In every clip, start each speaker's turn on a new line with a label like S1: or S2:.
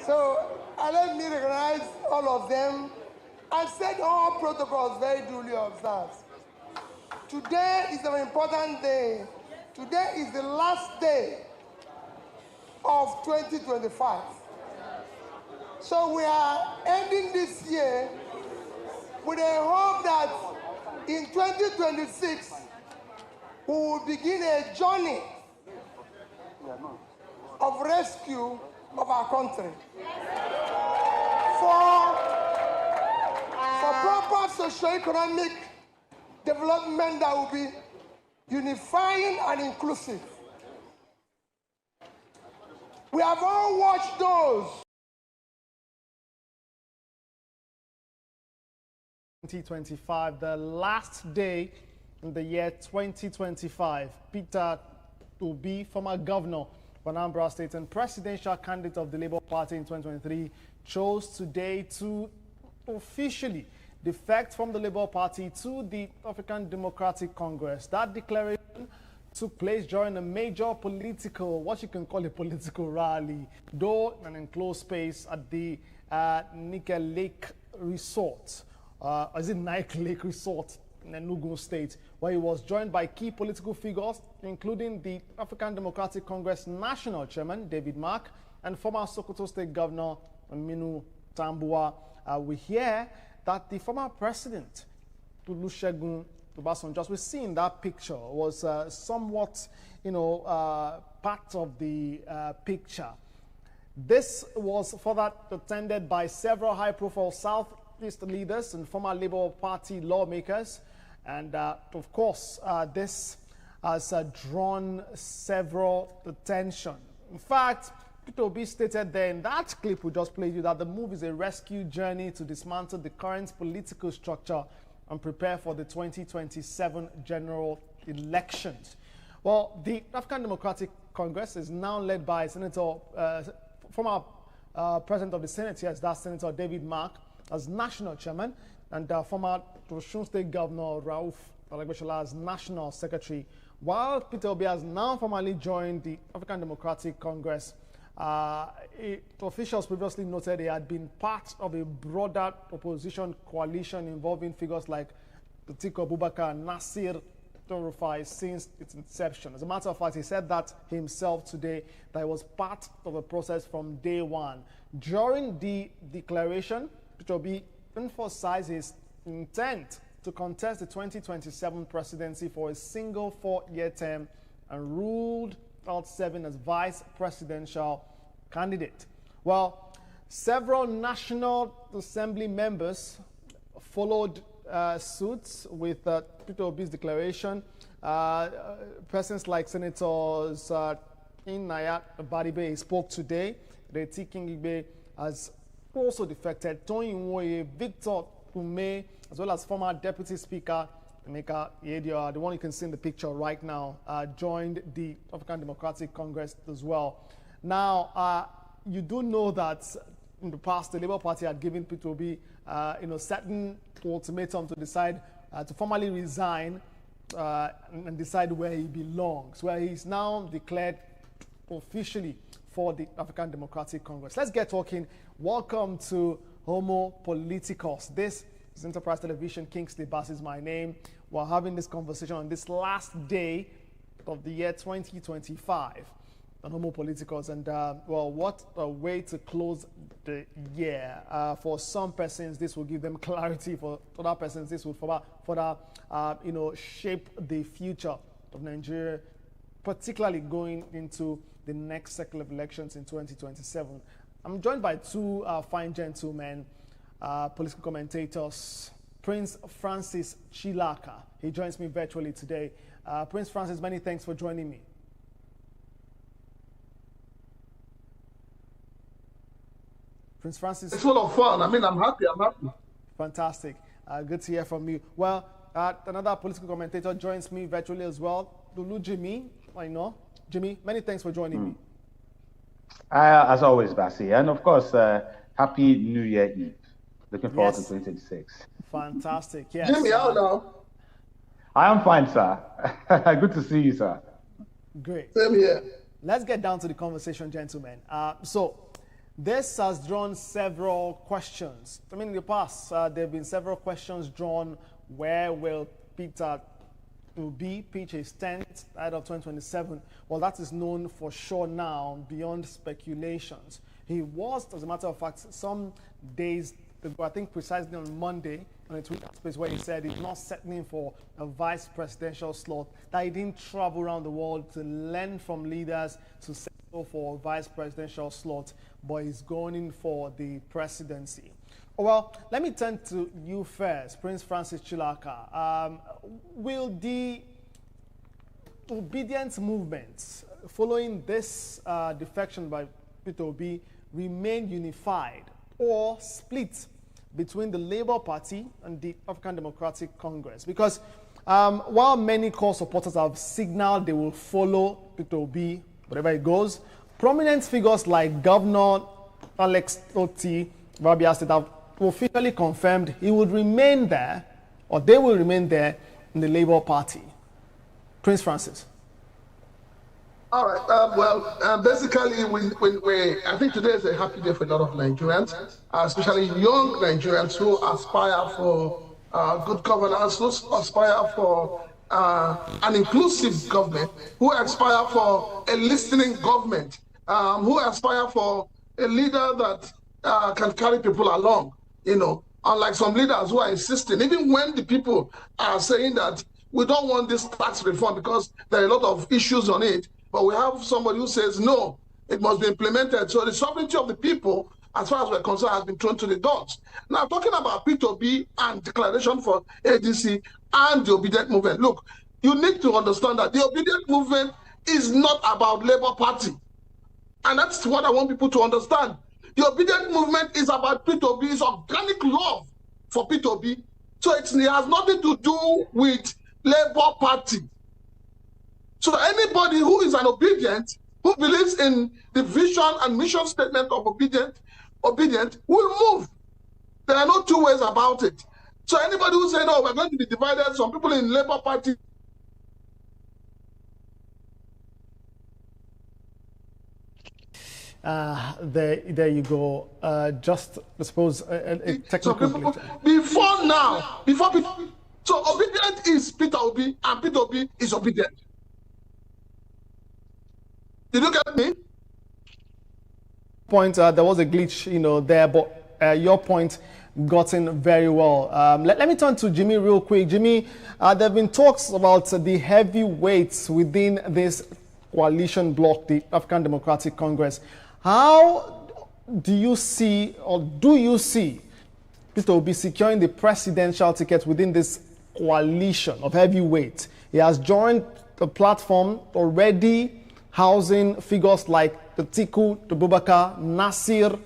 S1: So let me recognize all of them and set all protocols very duly observed. Today is an important day. Today is the last day of 2025. So we are ending this year with a hope that in 2026 we will begin a journey of rescue of our country. For proper socio-economic development that will be unifying and inclusive. We have all watched those
S2: 2025, the last day in the year 2025. Peter Obi, former governor of Anambra State and presidential candidate of the Labour Party in 2023, chose today to officially defect from the Labour Party to the African Democratic Congress. That declaration took place during a major political, what you can call a political rally, though in an enclosed space at the Nickel Lake Resort. Is it Nike Lake Resort in Enugu State, where he was joined by key political figures, including the African Democratic Congress National Chairman, David Mark, and former Sokoto State Governor, Aminu Tambuwal. We hear that the former president, Olusegun Obasanjo, as we see in that picture, was somewhat, part of the picture. This was further attended by several high-profile Southeast leaders and former Labour Party lawmakers. And, of course, this has drawn several attention. In fact, Peter Obi stated there in that clip we just played you that the move is a rescue journey to dismantle the current political structure and prepare for the 2027 general elections. Well, the African Democratic Congress is now led by former President of the Senate, yes, that's Senator David Mark, as national chairman, and former Osun State Governor Rauf Alagbeshola as national secretary, while Peter Obi has now formally joined the African Democratic Congress. Officials previously noted he had been part of a broader opposition coalition involving figures like Atiku Abubakar and Nasir El-Rufai since its inception. As a matter of fact, he said that himself today, that he was part of the process from day one. During the declaration, Peter Obi emphasized his intent to contest the 2027 presidency for a single 4-year term and ruled out serving as vice presidential candidate. Well, several National Assembly members followed suit with Peter Obi's declaration. Persons like Senators Inayat Badibe spoke today. Reti Kingibe has also defected. Tony Nwoye, Victor Ume, as well as former Deputy Speaker Emeka Yedia, the one you can see in the picture right now, joined the African Democratic Congress as well. Now, you do know that in the past, the Labour Party had given Peter Obi, certain ultimatum to decide to formally resign and decide where he belongs, where he's now declared officially for the African Democratic Congress. Let's get talking. Welcome to Homo Politicos. This is Enterprise Television. Kingsley Bass is my name. We're having this conversation on this last day of the year 2025 on Homo Politicos. And, well, what a way to close the year. For some persons, this will give them clarity. For other persons, this will further shape the future of Nigeria, particularly going into the next cycle of elections in 2027. I'm joined by two fine gentlemen, political commentators. Prince Francis Chilaka. He joins me virtually today. Prince Francis, many thanks for joining me. Prince Francis.
S3: It's full of fun. I mean, I'm happy.
S2: Fantastic. Good to hear from you. Well, another political commentator joins me virtually as well. Lulu Jimmy, Jimmy, many thanks for joining me.
S4: As always, Bassi. And of course, Happy New Year Eve. Looking forward to 2026.
S2: Fantastic. Yes.
S3: Jimmy, how now?
S4: I am fine, sir. Good to see you, sir.
S2: Great.
S3: Same here.
S2: let's get down to the conversation, gentlemen. So this has drawn several questions. I mean, in the past, there have been several questions drawn. Where will Peter Obi pitch his tent ahead of 2027? Well, that is known for sure now, beyond speculations. He was, as a matter of fact, some days ago, I think precisely on Monday, on a Twitter space where he said he's not settling for a vice presidential slot, that he didn't travel around the world to learn from leaders to settle for a vice presidential slot, but he's going in for the presidency. Well, let me turn to you first, Prince Francis Chilaka. Will the obedience movement following this defection by Peter Obi remain unified or split between the Labour Party and the African Democratic Congress? Because while many core supporters have signaled they will follow Peter Obi wherever he goes, prominent figures like Governor Alex Otti of Abia State have officially confirmed he would remain there, or they will remain there in the Labour Party. Prince Francis.
S3: All right. Basically, I think today is a happy day for a lot of Nigerians, especially young Nigerians who aspire for good governance, who aspire for an inclusive government, who aspire for a listening government, who aspire for a leader that can carry people along. Unlike some leaders who are insisting, even when the people are saying that we don't want this tax reform because there are a lot of issues on it, but we have somebody who says, no, it must be implemented. So the sovereignty of the people, as far as we're concerned, has been thrown to the dogs. Now, talking about P2B and declaration for ADC and the obedient movement, look, you need to understand that the obedient movement is not about Labour Party. And that's what I want people to understand. The obedient movement is about P2B, it's organic love for P2B. So it has nothing to do with Labour Party. So anybody who is an obedient, who believes in the vision and mission statement of obedient will move. There are no two ways about it. So anybody who says, no, we're going to be divided, some people in Labour Party.
S2: There you go. Just, I suppose, a technical...
S3: So obedient is Peter Obi, and Peter Obi is obedient. Did you get me?
S2: Point, there was a glitch, there, but your point got in very well. Let me turn to Jimmy real quick. Jimmy, there have been talks about the heavyweights within this coalition bloc, the African Democratic Congress. How do you see, or do you see Peter Obi securing the presidential ticket within this coalition of heavyweights? He has joined the platform already, housing figures like Atiku, Abubakar, Nasir,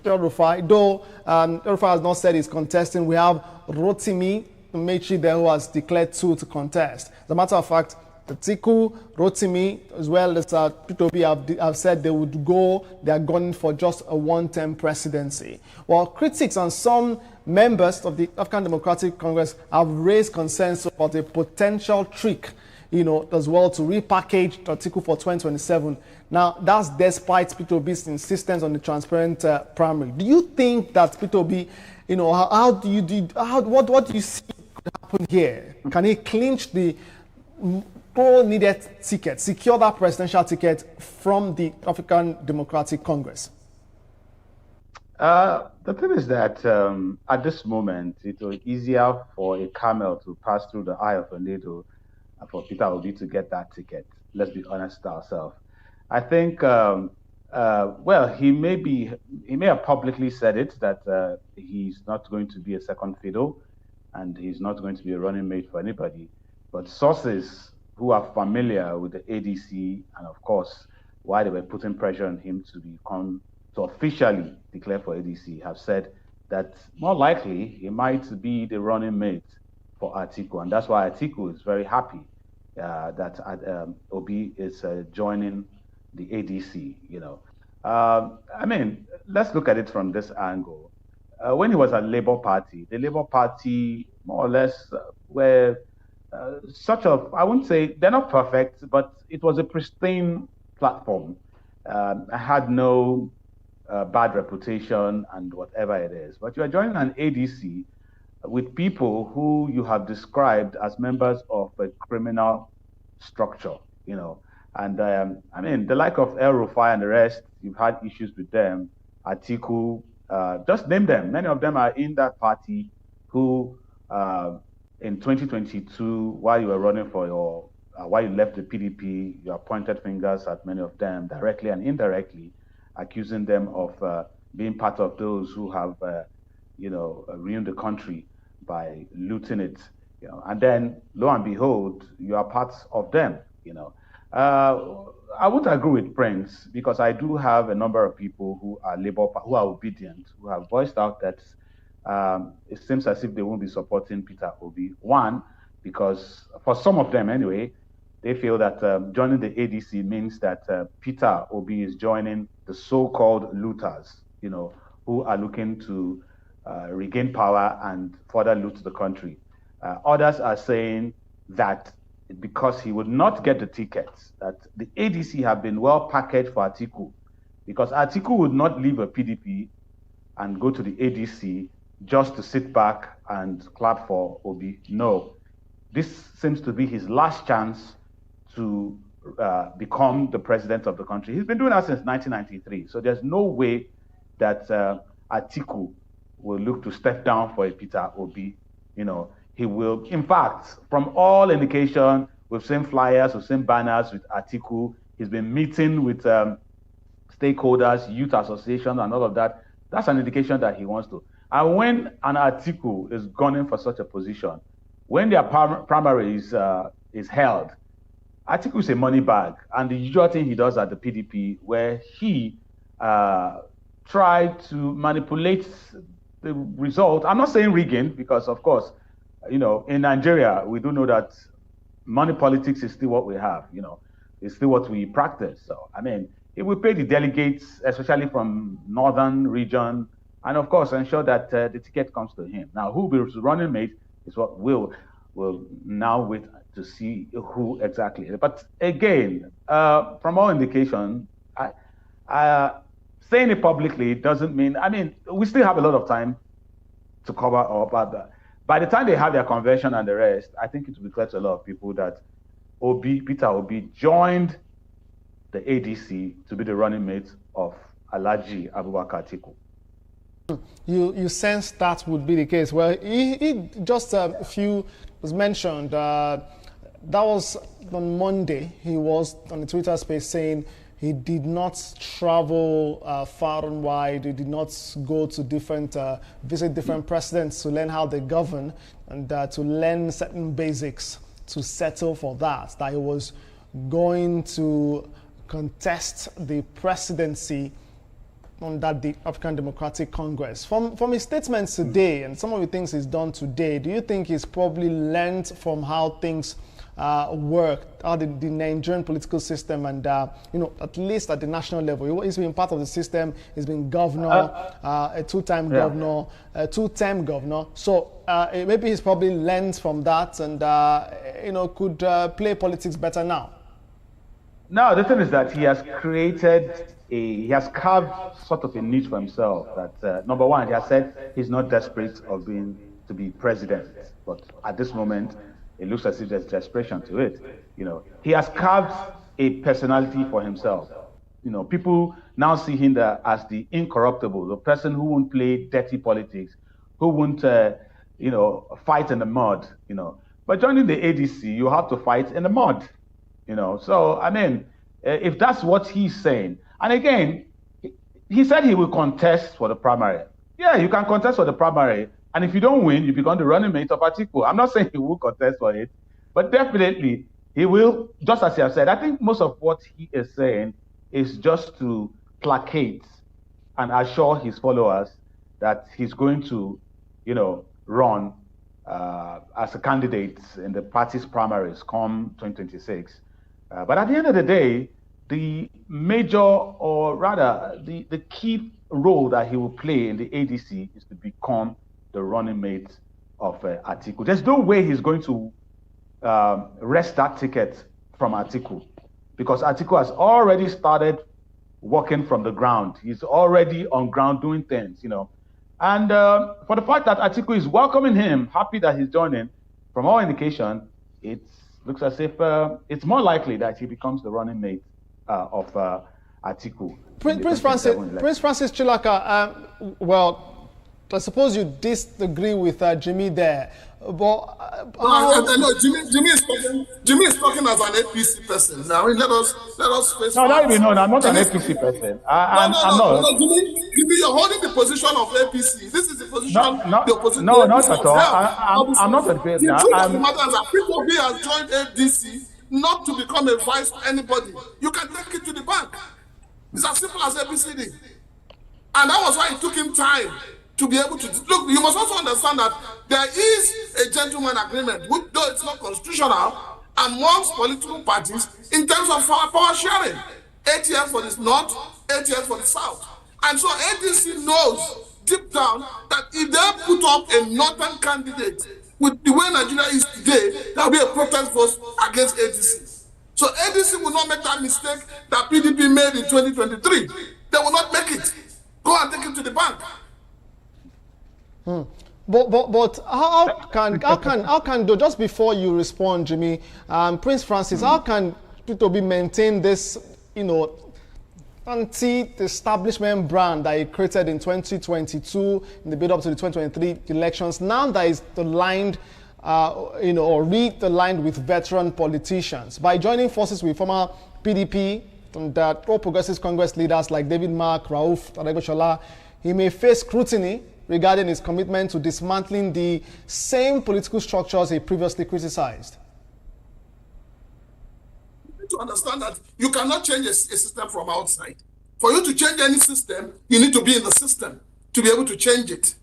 S2: El-Rufai. Though El-Rufai has not said he's contesting, we have Rotimi Mechi there who has declared to contest. As a matter of fact, Atiku, Rotimi, as well as Peter Obi have said they are going for just a one-term presidency. While critics and some members of the African Democratic Congress have raised concerns about a potential trick, as well, to repackage Atiku for 2027. Now, that's despite Peter Obi's insistence on the transparent primary. Do you think that Peter Obi, what do you see could happen here? Can he clinch the needed ticket, secure that presidential ticket from the African Democratic Congress?
S4: The thing is that at this moment, it was easier for a camel to pass through the eye of a needle for Peter Obi to get that ticket. Let's be honest with ourselves. I think, he may have publicly said it, that he's not going to be a second fiddle and he's not going to be a running mate for anybody. But sources who are familiar with the ADC and, of course, why they were putting pressure on him to officially declare for ADC have said that more likely he might be the running mate for Atiku, and that's why Atiku is very happy that Obi is joining the ADC. Let's look at it from this angle. When he was at Labour Party, the Labour Party more or less were I wouldn't say they're not perfect, but it was a pristine platform had no bad reputation and whatever it is. But you are joining an ADC with people who you have described as members of a criminal structure, And I mean, the like of El Rufai and the rest, you've had issues with them. Atiku, just name them. Many of them are in that party who, in 2022, while you were running for while you left the PDP, you pointed fingers at many of them directly and indirectly, accusing them of being part of those who have, ruined the country by looting it. And then lo and behold, you are part of them. I would agree with Prince because I do have a number of people who are who are obedient, who have voiced out that it seems as if they won't be supporting Peter Obi. One, because for some of them anyway, they feel that joining the ADC means that Peter Obi is joining the so-called looters, who are looking to regain power and further loot the country. Others are saying that because he would not get the tickets, that the ADC have been well packaged for Atiku, because Atiku would not leave a PDP and go to the ADC just to sit back and clap for Obi. No, this seems to be his last chance to become the president of the country. He's been doing that since 1993, so there's no way that Atiku will look to step down for a Peter Obi. He will, in fact, from all indication, we've seen flyers, we've seen banners with Atiku. He's been meeting with stakeholders, youth associations, and all of that. That's an indication that he wants to. And when an Atiku is gunning for such a position, when their primary is held, Atiku is a money bag. And the usual thing he does at the PDP, where he tried to manipulate the result. I'm not saying rigging, because of course, in Nigeria, we do know that money politics is still what we have, it's still what we practice. So, I mean, it will pay the delegates, especially from northern region, and of course, ensure that the ticket comes to him. Now, who will be the running mate is what we'll now wait to see who exactly. But again, from all indication, saying it publicly doesn't mean, I mean, we still have a lot of time to cover up. But by the time they have their convention and the rest, I think it will be clear to a lot of people that Peter Obi joined the ADC to be the running mate of Alhaji Abubakar Atiku.
S2: You sense that would be the case. Well, he just a few was mentioned. That was on Monday. He was on the Twitter space saying he did not travel far and wide. He did not go to visit different presidents to learn how they govern and to learn certain basics to settle for that. That he was going to contest the presidency under the African Democratic Congress. From his statements today and some of the things he's done today, do you think he's probably learned from how things work, how the Nigerian political system and, at least at the national level? He's been part of the system, he's been governor, a two-time governor, a two-term governor. So maybe he's probably learned from that and, could play politics better now.
S4: No, the thing is that he has he has carved sort of a niche for himself that, number one, he has said he's not desperate to be president, but at this moment, it looks as if there's desperation to it. He has carved a personality for himself. People now see him as the incorruptible, the person who won't play dirty politics, who won't, fight in the mud. But joining the ADC, you have to fight in the mud. So I mean, if that's what he's saying, and again, he said he will contest for the primary. Yeah, you can contest for the primary. And if you don't win, you become the running mate of Atiku. I'm not saying he will contest for it, but definitely he will, just as you have said. I think most of what he is saying is just to placate and assure his followers that he's going to, run as a candidate in the party's primaries come 2026. But at the end of the day, the major, or rather the key role that he will play in the ADC is to become the running mate of Atiku. There's no way he's going to wrest that ticket from Atiku. because Atiku has already started working from the ground. He's already on ground doing things, And for the fact that Atiku is welcoming him, happy that he's joining, from all indication, it looks as if it's more likely that he becomes the running mate of Atiku.
S2: Prince Francis Chilaka, well, I suppose you disagree with Jimmy there, but
S3: no, Jimmy is talking as an APC person. Now let us face.
S4: No, I'm not Jimmy, an APC person. I'm not.
S3: No, Jimmy, you're holding the position of APC. This is the position the opposition.
S4: No, not at all. I'm not a
S3: The truth of the matter is that Peter B has joined ADC not to become a vice to anybody. You can take it to the bank. It's as simple as ABCD. And that was why it took him time to be able to look. You must also understand that there is a gentleman agreement, which, though it's not constitutional, amongst political parties in terms of power sharing. 8 years for the north, 8 years for the south. And so ADC knows deep down that if they put up a northern candidate with the way Nigeria is today, there will be a protest vote against ADC. So ADC will not make that mistake that PDP made in 2023. They will not make it. Go and take it to the bank.
S2: But how can though, just before you respond, Jimmy, Prince Francis, how can P2B maintain this, anti-establishment brand that he created in 2022 in the build-up to the 2023 elections, now that is aligned, or realigned with veteran politicians by joining forces with former PDP and all Progressive Congress leaders like David Mark, Rauf Aregbesola? He may face scrutiny regarding his commitment to dismantling the same political structures he previously criticized.
S3: You need to understand that you cannot change a system from outside. For you to change any system, you need to be in the system to be able to change it.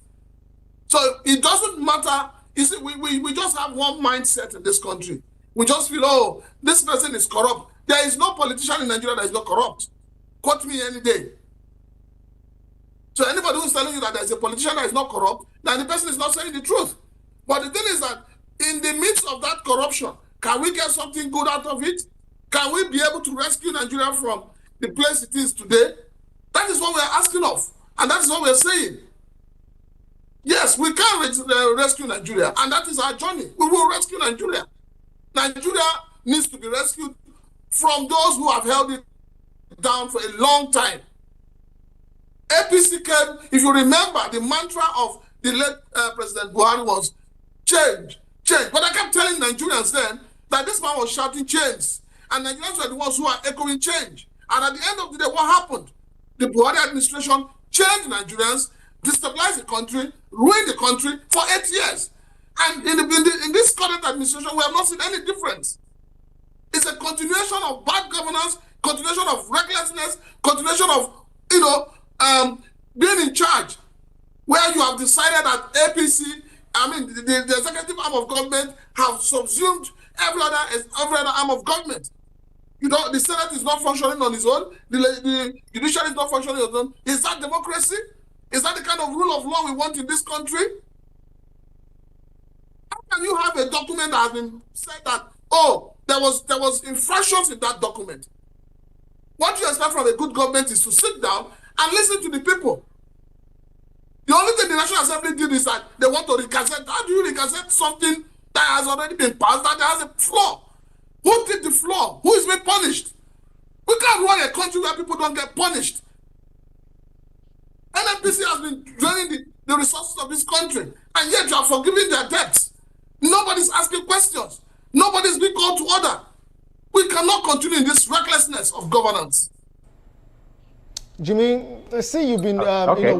S3: So it doesn't matter. You see, we just have one mindset in this country. We just feel, oh, this person is corrupt. There is no politician in Nigeria that is not corrupt. Quote me any day. So anybody who's telling you that there's a politician that is not corrupt, then the person is not saying the truth. But the thing is that in the midst of that corruption, can we get something good out of it? Can we be able to rescue Nigeria from the place it is today? That is what we're asking of. And that is what we're saying. Yes, we can rescue Nigeria. And that is our journey. We will rescue Nigeria. Nigeria needs to be rescued from those who have held it down for a long time. APC came, if you remember, the mantra of the late President Buhari was change, change. But I kept telling Nigerians then that this man was shouting change. And Nigerians were the ones who are echoing change. And at the end of the day, what happened? The Buhari administration changed Nigerians, destabilized the country, ruined the country for 8 years. And in this current administration, we have not seen any difference. It's a continuation of bad governance, continuation of recklessness, continuation of, being in charge, where you have decided that APC, the executive arm of government, have subsumed every other arm of government. The Senate is not functioning on its own. The judiciary is not functioning on its own. Is that democracy? Is that the kind of rule of law we want in this country? How can you have a document that has been said that, there was infractions in that document? What you expect from a good government is to sit down and listen to the people. The only thing the National Assembly did is that they want to recassette. How do you recassette something that has already been passed, that has a flaw? Who did the flaw? Who is being punished? We can't run a country where people don't get punished. NNPC has been draining the resources of this country, and yet you are forgiving their debts. Nobody's asking questions. Nobody's being called to order. We cannot continue in this recklessness of governance.
S2: Jimmy, I see you've been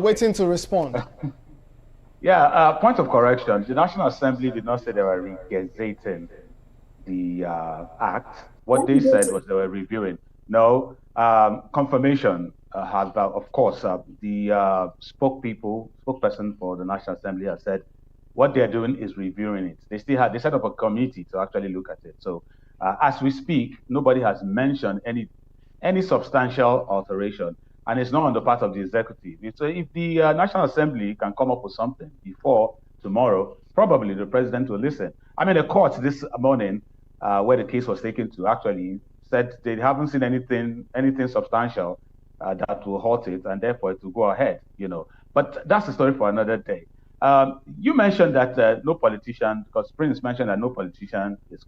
S2: waiting to respond.
S4: Point of correction. The National Assembly did not say they were regazetting the act. What they said was they were reviewing. No, confirmation has, of course, the spokesperson for the National Assembly has said what they're doing is reviewing it. They set up a committee to actually look at it. So as we speak, nobody has mentioned any substantial alteration, and it's not on the part of the executive. So if the National Assembly can come up with something before tomorrow, probably the president will listen. The court this morning, where the case was taken to, actually said they haven't seen anything substantial that will halt it, and therefore it will go ahead, But that's a story for another day. You mentioned that no politician, because Prince mentioned that no politician is,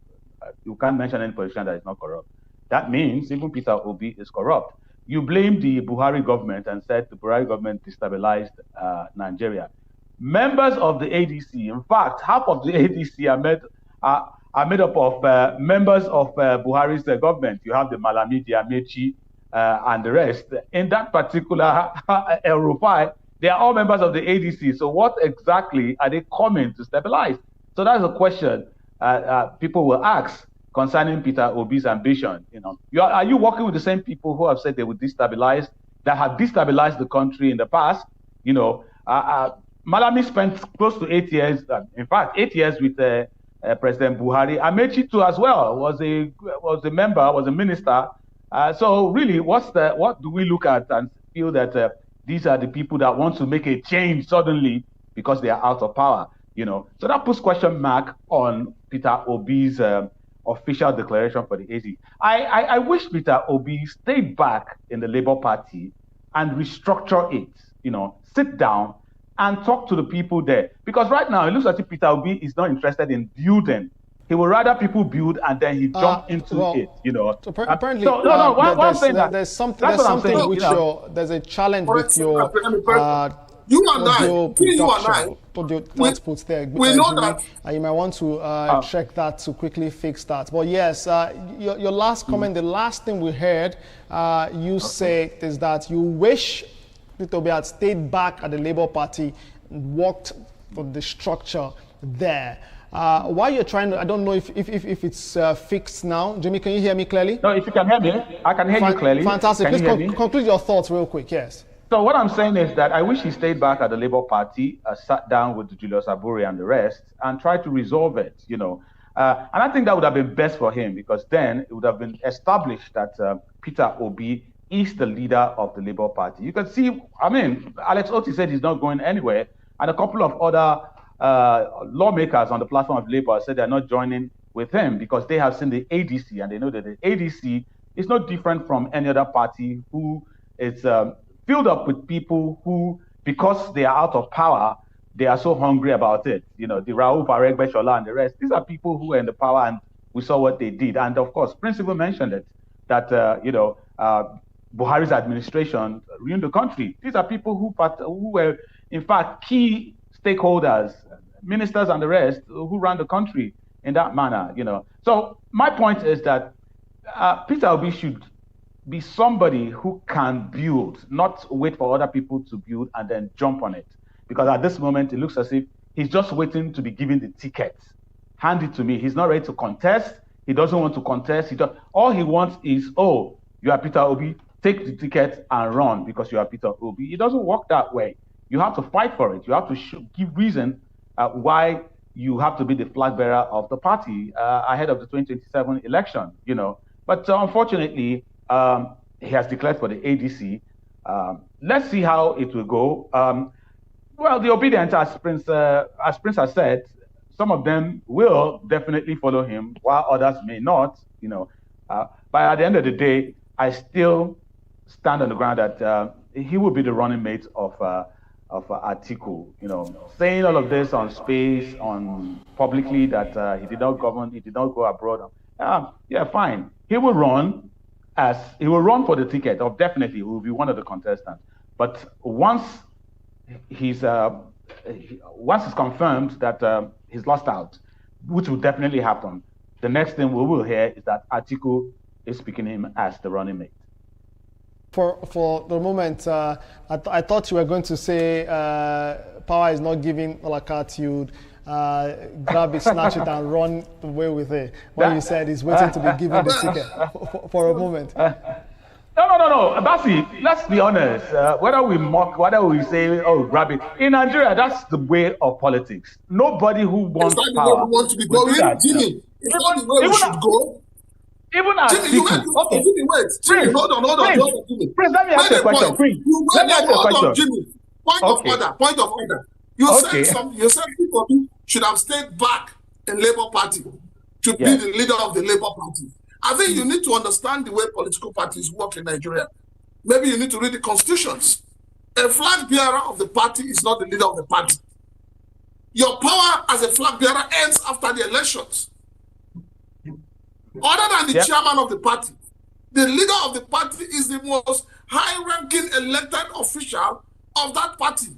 S4: you can't mention any politician that is not corrupt. That means even Peter Obi is corrupt. You blamed the Buhari government and said the Buhari government destabilized Nigeria. Members of the ADC, in fact, half of the ADC are made up of members of Buhari's government. You have the Malamidi, Amechi, and the rest. In that particular El Rufai, they are all members of the ADC. So what exactly are they coming to stabilize? So that's a question people will ask concerning Peter Obi's ambition. Are you working with the same people who have said they would destabilize, that have destabilized the country in the past? Malami spent close to 8 years, in fact, 8 years with President Buhari. Amechi too as well was a member, was a minister. So really, what do we look at and feel that these are the people that want to make a change suddenly because they are out of power? So that puts question mark on Peter Obi's official declaration for the AZ. I wish Peter Obi stayed back in the Labour Party and restructure it. Sit down and talk to the people there. Because right now, it looks as if Peter Obi is not interested in building. He would rather people build and then he jump into it,
S2: Apparently, there's something which there's a challenge with your audio production. We know that. You might want to check that to quickly fix that. But yes, your last comment, the last thing we heard you say is that you wish Peter Obi had stayed back at the Labour Party and worked for the structure there. Why you're trying to, I don't know if it's fixed now. Jimmy, can you hear me clearly?
S4: No, if you can hear me, I can hear you clearly.
S2: Fantastic. Please conclude your thoughts real quick, yes.
S4: So what I'm saying is that I wish he stayed back at the Labour Party, sat down with Julius Aburi and the rest, and tried to resolve it, And I think that would have been best for him, because then it would have been established that Peter Obi is the leader of the Labour Party. You can see, Alex Otti said he's not going anywhere, and a couple of other lawmakers on the platform of Labour said they're not joining with him because they have seen the ADC and they know that the ADC is not different from any other party who is filled up with people who, because they are out of power, they are so hungry about it. The Raoul Paregbeshola and the rest, these are people who are in the power, and we saw what they did. And of course, Principal mentioned it, that, Buhari's administration ruined the country. These are people who were, in fact, key stakeholders, ministers and the rest, who ran the country in that manner, So my point is that Peter Obi should be somebody who can build, not wait for other people to build and then jump on it. Because at this moment, it looks as if he's just waiting to be given the ticket. Hand it to me. He's not ready to contest. He doesn't want to contest. All he wants is, oh, you are Peter Obi, take the ticket and run because you are Peter Obi. It doesn't work that way. You have to fight for it. You have to give reason why you have to be the flag bearer of the party ahead of the 2027 election, But unfortunately, he has declared for the ADC. Let's see how it will go. Well, the obedient, as Prince has said, some of them will definitely follow him, while others may not, But at the end of the day, I still stand on the ground that he will be the running mate of Atiku, saying all of this on space, on publicly, that he did not govern, he did not go abroad. Yeah, fine. He will run for the ticket, or definitely he will be one of the contestants. But once he's confirmed that he's lost out, which will definitely happen, the next thing we will hear is that Atiku is picking him as the running mate.
S2: For the moment, I thought you were going to say power is not giving a la carte, you'd grab it, snatch it, and run away with it. When you said he's waiting to be given the ticket for a moment.
S4: No, Basi, let's be honest. Whether we mock, whether we say, oh, grab it. In Nigeria, that's the way of politics. Nobody who wants power.
S3: We want to be going, Jimmy. It's not the way we should go.
S4: Even as
S3: Jimmy,
S4: okay.
S3: Jimmy, wait. Jimmy, hold on, Jimmy.
S4: Prince, let me ask you a question. Let me ask you a question.
S3: Jimmy. Point of order. You said people should have stayed back in Labour Party to be the leader of the Labour Party. I think you need to understand the way political parties work in Nigeria. Maybe you need to read the constitutions. A flag bearer of the party is not the leader of the party. Your power as a flag bearer ends after the elections. Other than the chairman of the party, the leader of the party is the most high-ranking elected official of that party.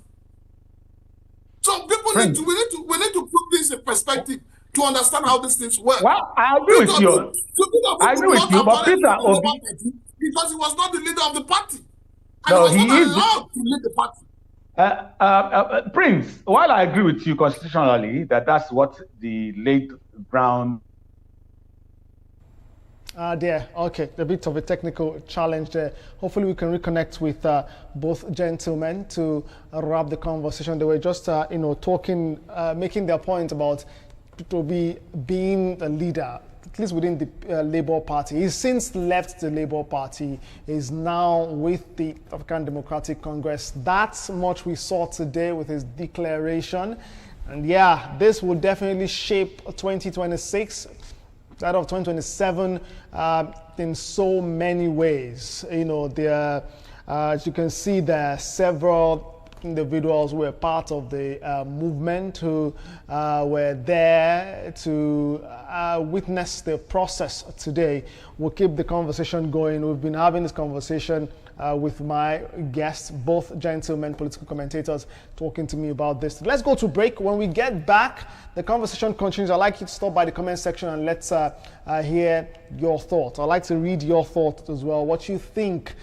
S3: So people we need to put this in perspective to understand how these things work.
S4: Well, I agree with you. I agree with you, but Peter Obi,
S3: because he was not the leader of the party, and
S4: no,
S3: he was not allowed to lead the party.
S4: Prince, while I agree with you constitutionally that that's what the late Brown.
S2: Okay, a bit of a technical challenge there. Hopefully we can reconnect with both gentlemen to wrap the conversation. They were just, talking, making their point about Obi being a leader, at least within the Labour Party. He's since left the Labour Party. He's now with the African Democratic Congress. That's much we saw today with his declaration. And yeah, this will definitely shape 2026. That of 2027 in so many ways. As you can see, there are several individuals who were part of the movement who were there to witness the process today. We'll keep the conversation going. We've been having this conversation with my guests, both gentlemen, political commentators, talking to me about this. Let's go to break. When we get back, the conversation continues. I'd like you to stop by the comment section and let's hear your thoughts. I'd like to read your thoughts as well, what you think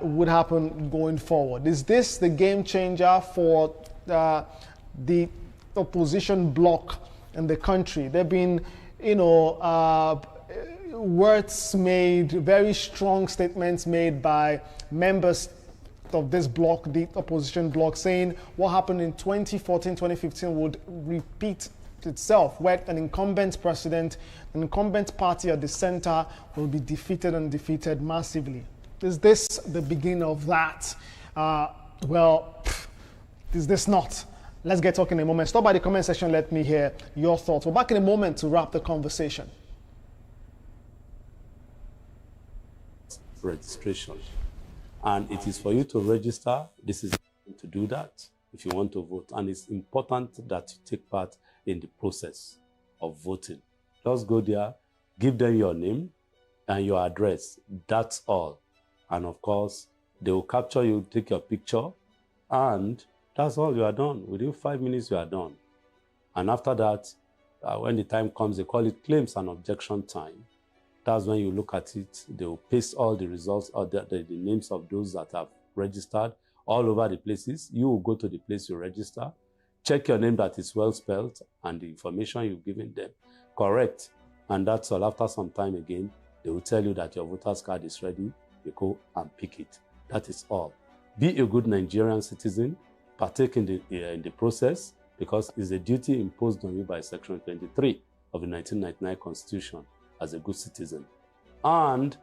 S2: would happen going forward. Is this the game changer for the opposition bloc in the country? There have been, words made, very strong statements made by members of this bloc, the opposition bloc, saying what happened in 2014, 2015 would repeat itself, where an incumbent president, an incumbent party at the center will be defeated and defeated massively. Is this the beginning of that? Is this not? Let's get talking in a moment. Stop by the comment section, let me hear your thoughts. We're back in a moment to wrap the conversation.
S5: Registration, and it is for you to register. This is to do that if you want to vote, and it's important that you take part in the process of voting. Just go there, give them your name and your address. That's all. And of course, they will capture you, take your picture, and that's all. You are done. Within 5 minutes, you are done. And after that, when the time comes, they call it claims and objection time. That's when you look at it. They will paste all the results or the names of those that have registered all over the places. You will go to the place you register, check your name that is well spelled, and the information you've given them correct. And that's all. After some time again, they will tell you that your voter's card is ready. You go and pick it. That is all. Be a good Nigerian citizen. Partake in the process, because it's a duty imposed on you by Section 23 of the 1999 Constitution as a good citizen. And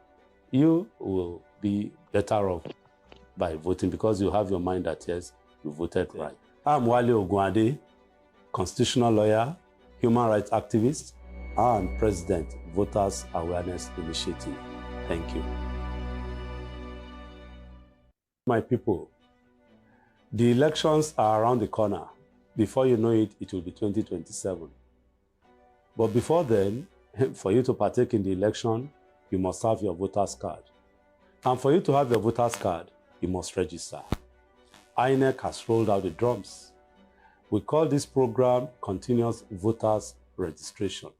S5: you will be better off by voting, because you have your mind that, yes, you voted right. I'm Wale Ogunade, constitutional lawyer, human rights activist, and President, Voters Awareness Initiative. Thank you. My people, the elections are around the corner. Before you know it, it will be 2027. But before then, for you to partake in the election, you must have your voter's card. And for you to have your voter's card, you must register. INEC has rolled out the drums. We call this program Continuous Voters Registration.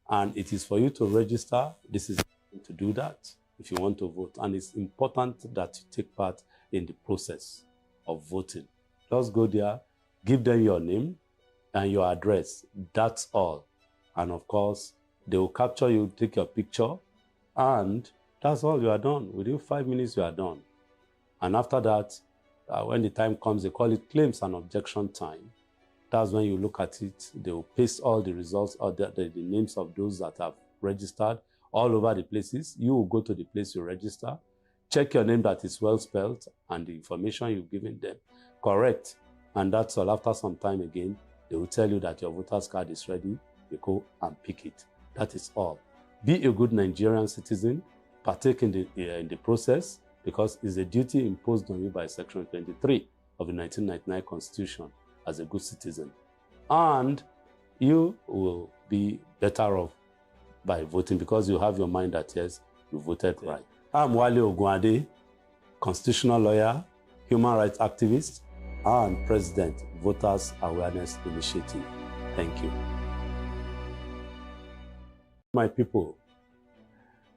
S5: And it is for you to register. This is to do that if you want to vote. And it's important that you take part in the process of voting. Just go there, give them your name and your address. That's all. And of course, they will capture you, take your picture, and that's all. You are done. Within 5 minutes, you are done. And after that, when the time comes, they call it claims and objection time. That's when you look at it. They will paste all the results or the names of those that have registered all over the places. You will go to the place you register, check your name that is well spelled, and the information you've given them correct. And that's all. After some time again, they will tell you that your voter's card is ready. You go and pick it. That is all. be a good Nigerian citizen, partake in the process, because it's a duty imposed on you by Section 23 of the 1999 Constitution as a good citizen. And you will be better off by voting because you have your mind that, yes, you voted right. I'm Wale Ogunade, constitutional lawyer, human rights activist, and President, Voters Awareness Initiative. Thank you. My people,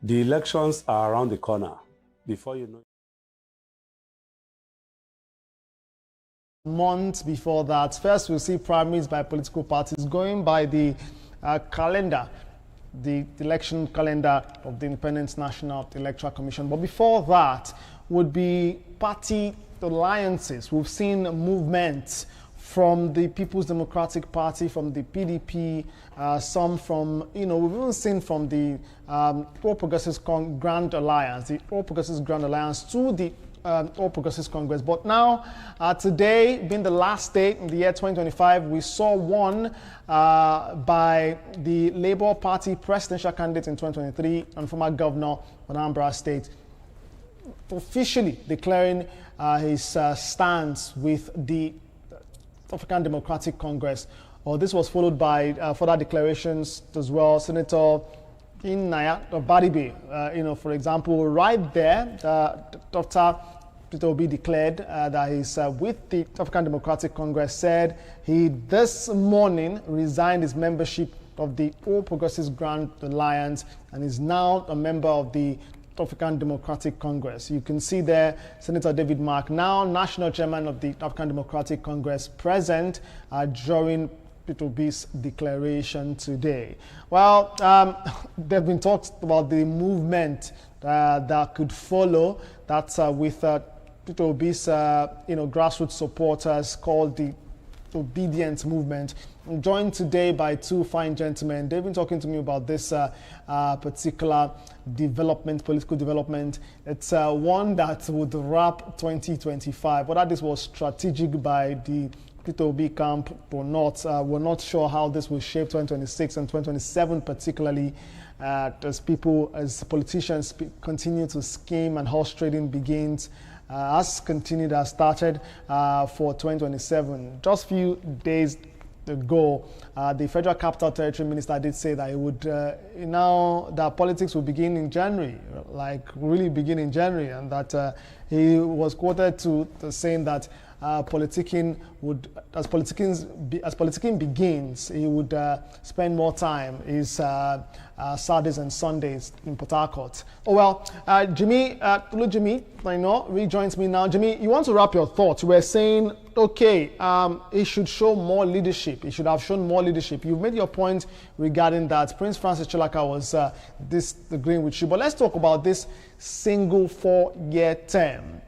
S5: the elections are around the corner. Before you know,
S2: months before that, first we'll see primaries by political parties going by the calendar, the election calendar of the Independent National Electoral Commission. But before that would be party alliances. We've seen movements from the People's Democratic Party, from the PDP, some from, we've even seen from the All Progressives Grand Alliance, the All Progressives Grand Alliance to the All Progressives Congress. But now, today, being the last day in the year 2025, we saw one by the Labour Party presidential candidate in 2023 and former governor of Anambra State, officially declaring his stance with the African Democratic Congress. This was followed by further declarations as well. Senator Inaya Badibe, for example, right there, Dr. Peter Obi declared that he's with the African Democratic Congress, said he this morning resigned his membership of the All Progressives Grand Alliance and is now a member of the African Democratic Congress. You can see there Senator David Mark, now national chairman of the African Democratic Congress, present during Peter Obi's declaration today. Well, there have been talks about the movement that could follow. That's with Peter Obi's grassroots supporters called the Obedience Movement. I'm joined today by two fine gentlemen. They've been talking to me about this particular development, political development. It's one that would wrap 2025. Whether this was strategic by the Peter Obi camp or not, we're not sure how this will shape 2026 and 2027 particularly, as politicians continue to scheme and horse trading begins. Has started for 2027. Just a few days ago, the Federal Capital Territory Minister did say that it would that politics will begin in January, like really begin in January, and that he was quoted to saying that politicking begins, he would spend more time his Saturdays and Sundays in Port Harcourt. Oh well, Jimmy, rejoins me now. Jimmy, you want to wrap your thoughts? We're saying, okay, he should show more leadership. He should have shown more leadership. You've made your point regarding that. Prince Francis Chilaka was agreeing with you. But let's talk about this single 4-year term.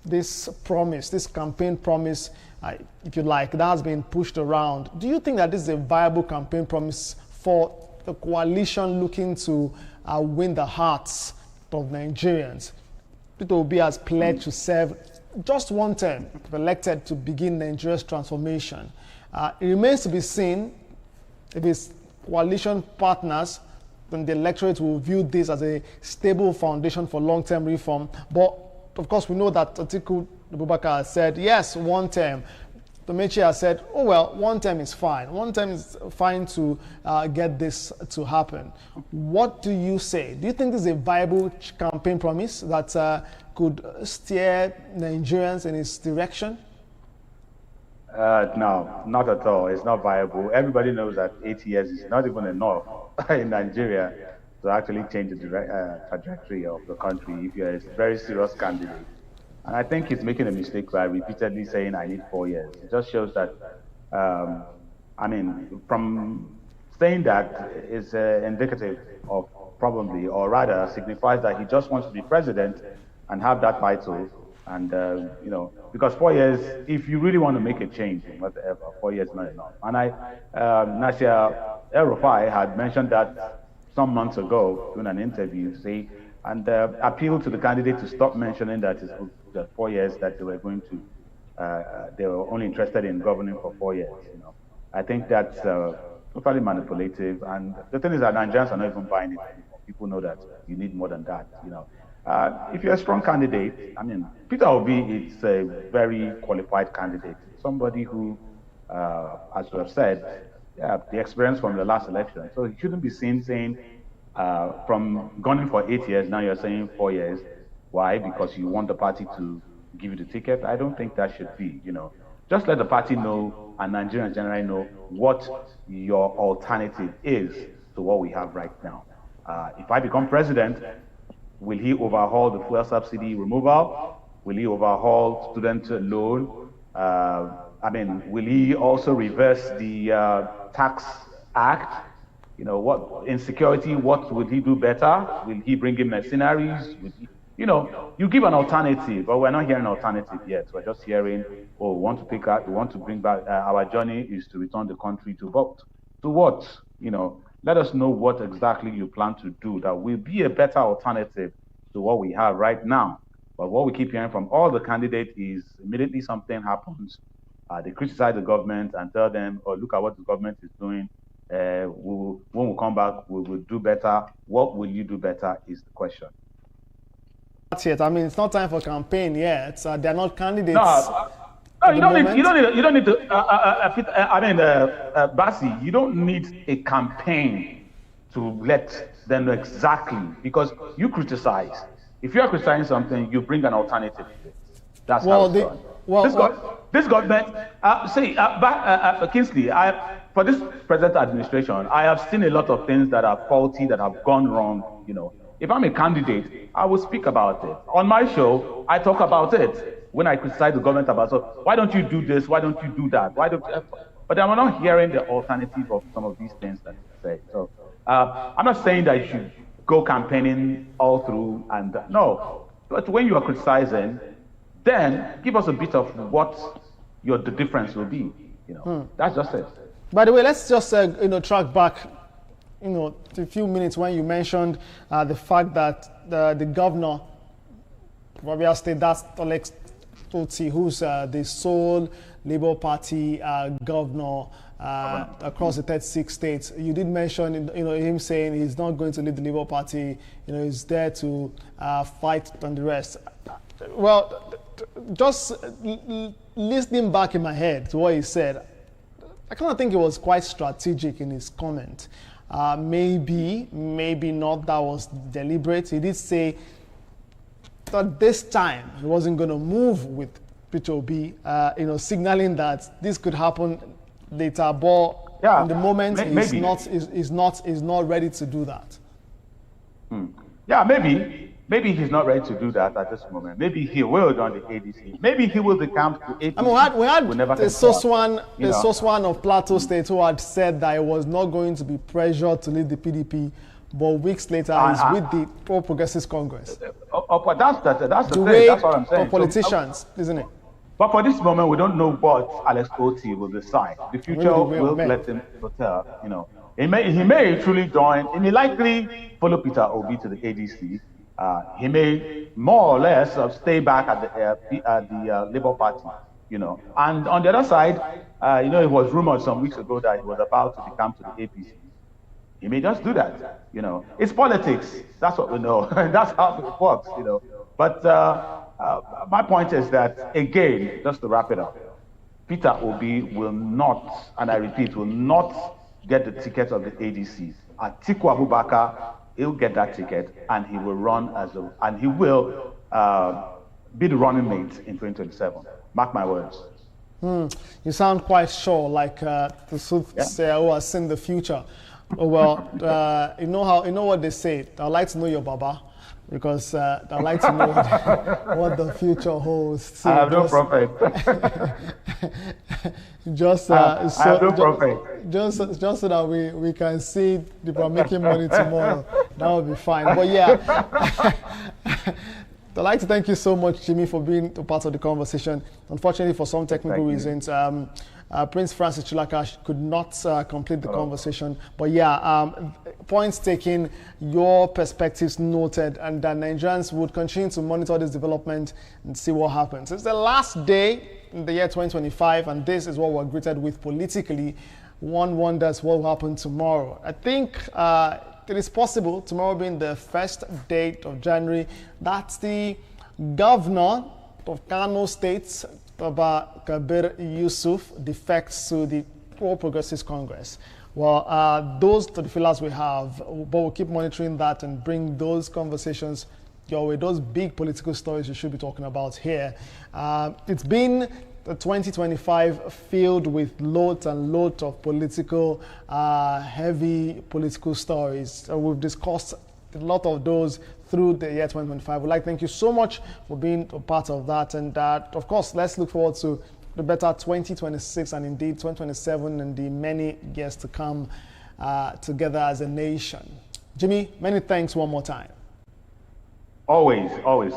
S2: This promise, this campaign promise, if you like, that has been pushed around. Do you think that this is a viable campaign promise for the coalition looking to win the hearts of Nigerians? Peter Obi has pledged to serve just one term, if elected, to begin Nigeria's transformation. It remains to be seen if his coalition partners and the electorate will view this as a stable foundation for long-term reform. But of course, we know that Atiku Abubakar said, yes, one term. Tomechi has said, oh, well, one term is fine. One term is fine to get this to happen. What do you say? Do you think this is a viable campaign promise that could steer Nigerians in its direction?
S4: No, not at all. It's not viable. Everybody knows that 8 years is not even enough in Nigeria to actually change the trajectory of the country if you're a very serious candidate. And I think he's making a mistake by repeatedly saying, I need 4 years. It just shows that, from saying that is indicative of probably, or rather signifies that he just wants to be president and have that title. And, because 4 years, if you really want to make a change, whatever, 4 years is not enough. And Nasir El-Rufai had mentioned that some months ago during an interview, and appealed to the candidate to stop mentioning that it's the 4 years that they were going to, they were only interested in governing for 4 years. I think that's totally manipulative. And the thing is that Nigerians are not even buying it anymore. People know that you need more than that. If you're a strong candidate, I mean, Peter Obi is a very qualified candidate. Somebody who, as you have said, the experience from the last election. So he shouldn't be seen saying, from gunning for 8 years, now you're saying 4 years. Why? Because you want the party to give you the ticket? I don't think that should be, Just let the party know and Nigerians generally know what your alternative is to what we have right now. If I become president, will he overhaul the fuel subsidy removal? Will he overhaul student loan? Will he also reverse the tax act? What insecurity? What will he do better? Will he bring in mercenaries? You give an alternative, but we're not hearing an alternative yet. We're just hearing, we want to bring back our journey is to return the country to vote. To what? Let us know what exactly you plan to do that will be a better alternative to what we have right now. But what we keep hearing from all the candidates is immediately something happens, they criticize the government and tell them, look at what the government is doing. When we come back, we will do better. What will you do better is the question.
S2: Not yet. It's not time for campaign yet. They're not candidates.
S4: No, you don't need to. Basi, you don't need a campaign to let them know exactly, because you criticize. If you are criticizing something, you bring an alternative. That's how it's done. This government, Kingsley, for this present administration, I have seen a lot of things that are faulty, that have gone wrong. If I'm a candidate, I will speak about it. On my show, I talk about it. When I criticize the government about, so why don't you do this? Why don't you do that? But I'm not hearing the alternative of some of these things that you say. So I'm not saying that you should go campaigning all through and no. But when you are criticizing, then give us a bit of what the difference will be. That's just it.
S2: By the way, let's just track back to a few minutes when you mentioned the fact that the governor of Abia State, that's Alex Toti, who's the sole Labour Party governor across the 36 states. You did mention, him saying he's not going to leave the Labour Party. He's there to fight on the rest. Well, just listening back in my head to what he said, I kind of think it was quite strategic in his comment. Maybe not. That was deliberate. He did say that this time he wasn't going to move with Peter Obi, signaling that this could happen later. But in the moment, he's not ready to do that.
S4: Yeah, maybe he's not ready to do that at this moment. Maybe he will join the ADC. Maybe he will decamp to ADC.
S2: We had the Soswan of Plateau State who had said that he was not going to be pressured to leave the PDP, but weeks later he's with the Pro-Progressives Congress.
S4: But that's the thing. That's what I'm saying.
S2: For politicians, isn't it?
S4: But for this moment, we don't know what Alex Oti will decide. The future will let him tell. He may truly join. He may likely follow Peter Obi to the ADC. He may more or less stay back at the Labour Party, And on the other side, it was rumored some weeks ago that he was about to become to the APC. He may just do that, It's politics. That's what we know. That's how it works, But my point is that, again, just to wrap it up, Peter Obi will not, and I repeat, will not get the ticket of the ADC. Atiku Abubakar, he'll get that ticket, and he will run and he will be the running mate in 2027. Mark my words.
S2: You sound quite sure, like the soothsayer who has seen the future. Oh well, you know what they say. I'd like to know your Baba, because I'd like to know what the future holds. So
S4: I have no prophet.
S2: Just so that we can see people making money tomorrow. That would be fine. But yeah, I'd like to thank you so much, Jimmy, for being a part of the conversation. Unfortunately, for some technical reasons, Prince Francis Chilaka could not complete the conversation. But yeah, points taken, your perspectives noted, and that Nigerians would continue to monitor this development and see what happens. It's the last day in the year 2025, and this is what we're greeted with politically. one wonders what will happen tomorrow. I think it is possible, tomorrow being the first date of January, that the governor of Kano State, Baba Kabir Yusuf, defects to the All Progressives Congress. Well, those are the fillers we have, but we'll keep monitoring that and bring those conversations your way, those big political stories you should be talking about here. It's been 2025 filled with loads and loads of political, heavy political stories. We've discussed a lot of those through the year 2025. We'd like to thank you so much for being a part of that. And of course, let's look forward to the better 2026 and indeed 2027 and the many years to come together as a nation. Jimmy, many thanks one more time.
S4: Always, always.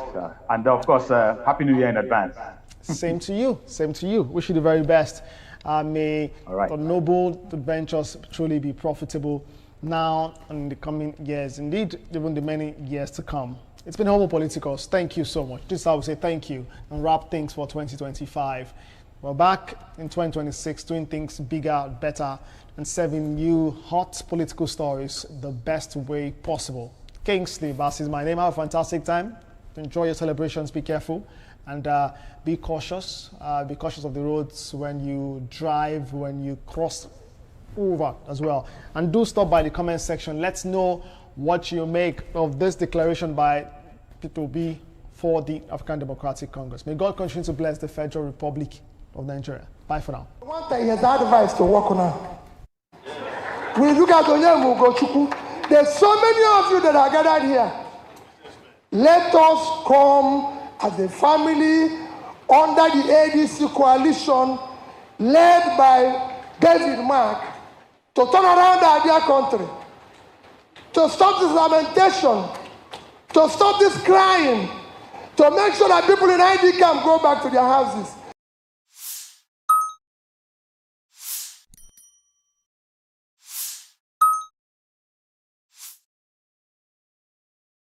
S4: And of course, Happy New Year in advance.
S2: Same to you. Same to you. Wish you the very best. May the noble ventures truly be profitable now and in the coming years. Indeed, even the many years to come. It's been Homo Politicos. Thank you so much. This is how we say thank you and wrap things for 2025. We're back in 2026 doing things bigger, better, and serving you hot political stories the best way possible. Kingsley Bass is my name. Have a fantastic time. Enjoy your celebrations. Be careful. And be cautious. Be cautious of the roads when you drive, when you cross over as well. And do stop by the comment section. Let's know what you make of this declaration by P2B for the African Democratic Congress. May God continue to bless the Federal Republic of Nigeria. Bye for now.
S1: One thing is advice to work on. We look at Onyemu Ugochukwu. There's so many of you that are gathered here. Let us come as a family under the ADC coalition led by David Mark to turn around our dear country, to stop this lamentation, to stop this crying, to make sure that people in ID camp go back to their houses.